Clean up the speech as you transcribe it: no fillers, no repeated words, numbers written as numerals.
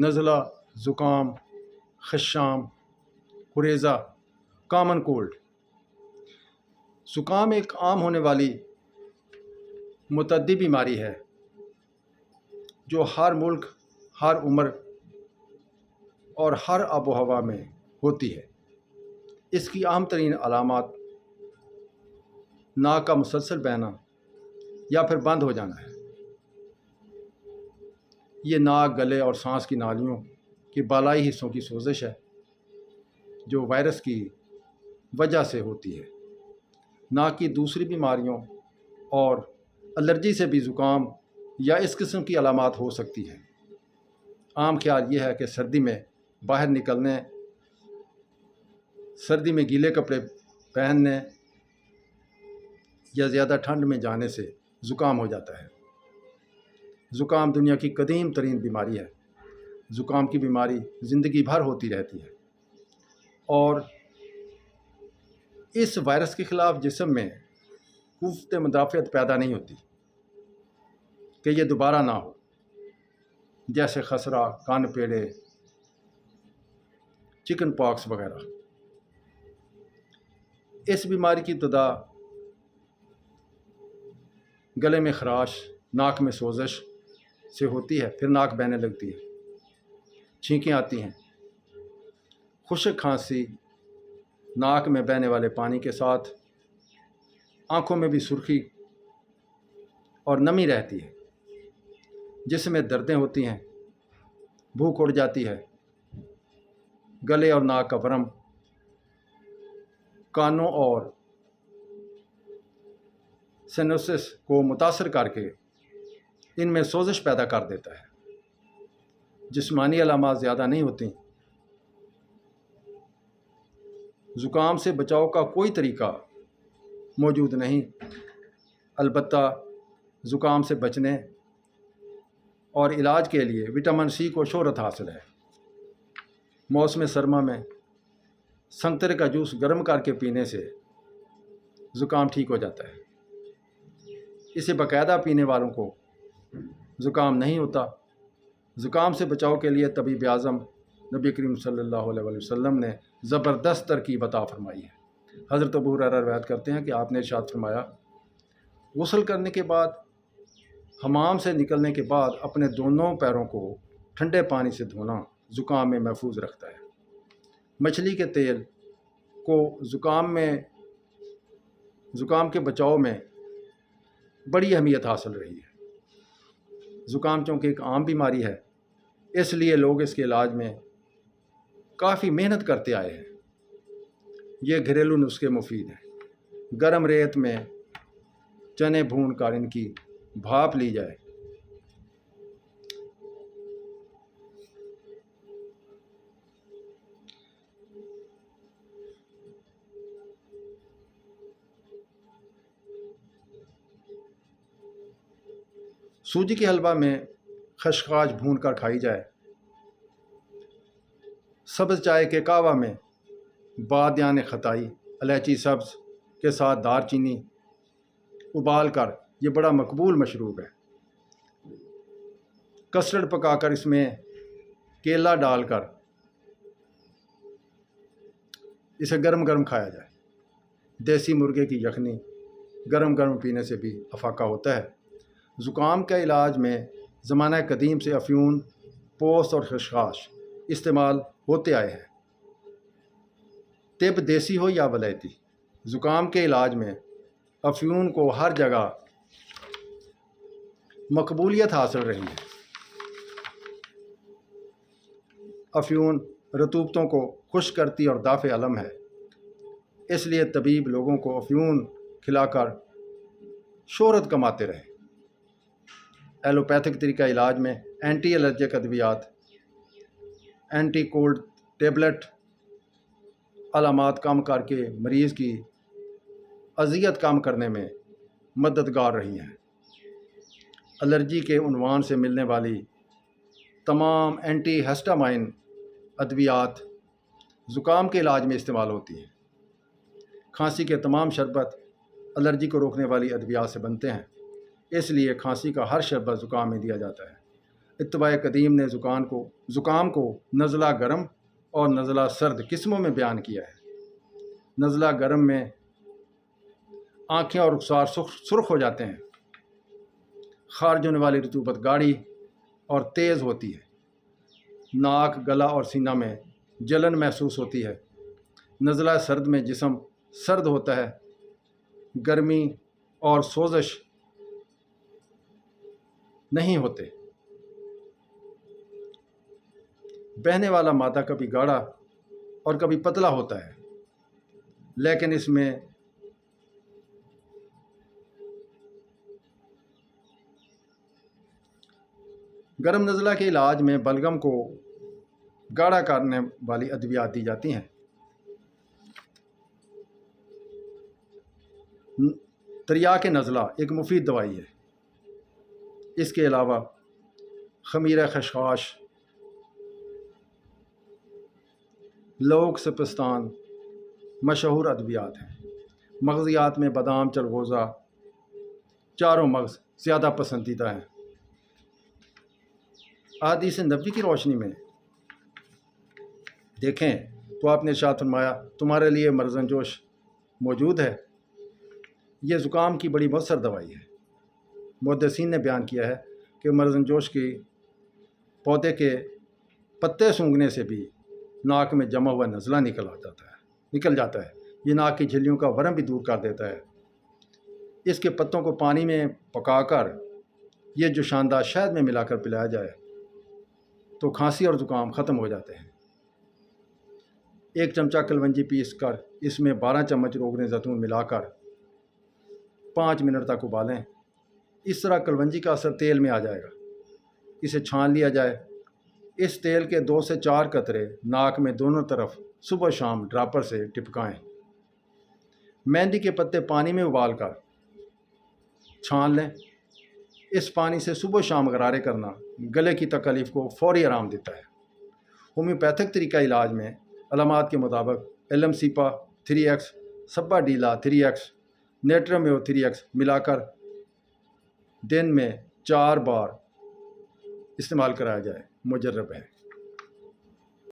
نزلہ، زکام، خشام، قریضہ، common cold. زکام ایک عام ہونے والی متعدی بیماری ہے جو ہر ملک، ہر عمر اور ہر آب و ہوا میں ہوتی ہے۔ اس کی عام ترین علامات ناک کا مسلسل بہنا یا پھر بند ہو جانا ہے۔ یہ ناک، گلے اور سانس کی نالیوں کے بالائی حصوں کی سوزش ہے جو وائرس کی وجہ سے ہوتی ہے۔ ناک کی دوسری بیماریوں اور الرجی سے بھی زکام یا اس قسم کی علامات ہو سکتی ہیں۔ عام خیال یہ ہے کہ سردی میں باہر نکلنے، سردی میں گیلے کپڑے پہننے یا زیادہ ٹھنڈ میں جانے سے زکام ہو جاتا ہے۔ زکام دنیا کی قدیم ترین بیماری ہے۔ زکام کی بیماری زندگی بھر ہوتی رہتی ہے اور اس وائرس کے خلاف جسم میں قوت مدافعت پیدا نہیں ہوتی کہ یہ دوبارہ نہ ہو، جیسے خسرہ، کان پیڑے، چکن پاکس وغیرہ۔ اس بیماری کی ابتدا گلے میں خراش، ناک میں سوزش سے ہوتی ہے، پھر ناک بہنے لگتی ہے، چھینکیں آتی ہیں، خشک کھانسی، ناک میں بہنے والے پانی کے ساتھ آنکھوں میں بھی سرخی اور نمی رہتی ہے، جسم میں دردیں ہوتی ہیں، بھوک اڑ جاتی ہے، گلے اور ناک کا ورم کانوں اور سینوسس کو متاثر کر کے ان میں سوزش پیدا کر دیتا ہے۔ جسمانی علامات زیادہ نہیں ہوتی۔ زکام سے بچاؤ کا کوئی طریقہ موجود نہیں، البتہ زکام سے بچنے اور علاج کے لیے وٹامن سی کو شہرت حاصل ہے۔ موسم سرما میں سنترے کا جوس گرم کر کے پینے سے زکام ٹھیک ہو جاتا ہے۔ اسے باقاعدہ پینے والوں کو زکام نہیں ہوتا۔ زکام سے بچاؤ کے لیے طبیب اعظم نبی کریم صلی اللہ علیہ وسلم نے زبردست ترکیب عطا فرمائی ہے۔ حضرت ابو ہریرہ روایت کرتے ہیں کہ آپ نے ارشاد فرمایا، غسل کرنے کے بعد، حمام سے نکلنے کے بعد اپنے دونوں پیروں کو ٹھنڈے پانی سے دھونا زکام میں محفوظ رکھتا ہے۔ مچھلی کے تیل کو زکام کے بچاؤ میں بڑی اہمیت حاصل رہی ہے۔ زکام چونکہ ایک عام بیماری ہے، اس لیے لوگ اس کے علاج میں کافی محنت کرتے آئے ہیں۔ یہ گھریلو نسخے مفید ہیں۔ گرم ریت میں چنے بھون کر ان کی بھاپ لی جائے۔ سوجی کے حلوہ میں خشخاش بھون کر کھائی جائے۔ سبز چائے کے قہوہ میں بادیان خطائی، الائچی سبز کے ساتھ دار چینی ابال کر، یہ بڑا مقبول مشروب ہے۔ کسٹرڈ پکا کر اس میں کیلا ڈال کر اسے گرم گرم کھایا جائے۔ دیسی مرغے کی یخنی گرم گرم پینے سے بھی افاقہ ہوتا ہے۔ زکام کے علاج میں زمانہ قدیم سے افیون، پوست اور خشخاش استعمال ہوتے آئے ہیں۔ طب دیسی ہو یا ولایتی، زکام کے علاج میں افیون کو ہر جگہ مقبولیت حاصل رہی ہے۔ افیون رطوبتوں کو خشک کرتی اور دافع علم ہے، اس لیے طبیب لوگوں کو افیون کھلا کر شہرت کماتے رہے۔ ایلوپیتھک طریقہ علاج میں اینٹی الرجک ادویات، اینٹی کولڈ ٹیبلٹ علامات کم کر کے مریض کی اذیت کم کرنے میں مددگار رہی ہیں۔ الرجی کے عنوان سے ملنے والی تمام اینٹی ہسٹامائن ادویات زکام کے علاج میں استعمال ہوتی ہیں۔ کھانسی کے تمام شربت الرجی کو روکنے والی ادویات سے بنتے ہیں، اس لیے کھانسی کا ہر شربت زکام میں دیا جاتا ہے۔ اتباع قدیم نے زکام کو نزلہ گرم اور نزلہ سرد قسموں میں بیان کیا ہے۔ نزلہ گرم میں آنکھیں اور رخسار سرخ ہو جاتے ہیں، خارج ہونے والی رطوبت گاڑھی اور تیز ہوتی ہے، ناک، گلا اور سینہ میں جلن محسوس ہوتی ہے۔ نزلہ سرد میں جسم سرد ہوتا ہے، گرمی اور سوزش نہیں ہوتے۔ بہنے والا مادہ کبھی گاڑھا اور کبھی پتلا ہوتا ہے، لیکن اس میں گرم نزلہ کے علاج میں بلغم کو گاڑھا کرنے والی ادویات دی جاتی ہیں۔ تریاک نزلہ ایک مفید دوائی ہے۔ اس کے علاوہ خمیر خشخاش، لوک سپستان مشہور ادویات ہیں۔ مغزیات میں بادام، چلغوزہ، چاروں مغز زیادہ پسندیدہ ہیں۔ احادیث نبوی کی روشنی میں دیکھیں تو آپ نے ارشاد فرمایا، تمہارے لیے مرزن جوش موجود ہے۔ یہ زکام کی بڑی مؤثر دوائی ہے۔ محدثین نے بیان کیا ہے کہ مرزن جوش کی پودے کے پتے سونگھنے سے بھی ناک میں جمع ہوا نزلہ نکل جاتا ہے۔ یہ ناک کی جھلیوں کا ورم بھی دور کر دیتا ہے۔ اس کے پتوں کو پانی میں پکا کر یہ جو شاندار شہد میں ملا کر پلایا جائے تو کھانسی اور زکام ختم ہو جاتے ہیں۔ 1 چمچہ کلونجی پیس کر اس میں 12 چمچ روغن زیتون ملا کر 5 منٹ تک ابالیں۔ اس طرح کلونجی کا اثر تیل میں آ جائے گا۔ اسے چھان لیا جائے۔ اس تیل کے 2 سے 4 قطرے ناک میں دونوں طرف صبح شام ڈراپر سے ٹپکائیں۔ مہندی کے پتے پانی میں ابال کر چھان لیں۔ اس پانی سے صبح شام غرارے کرنا گلے کی تکلیف کو فوری آرام دیتا ہے۔ ہومیوپیتھک طریقہ علاج میں علامات کے مطابق ایلم سیپا 3X، سبا ڈیلا 3X، نیٹرمیو 3X ملا کر دن میں 4 بار استعمال کرایا جائے، مجرب ہے۔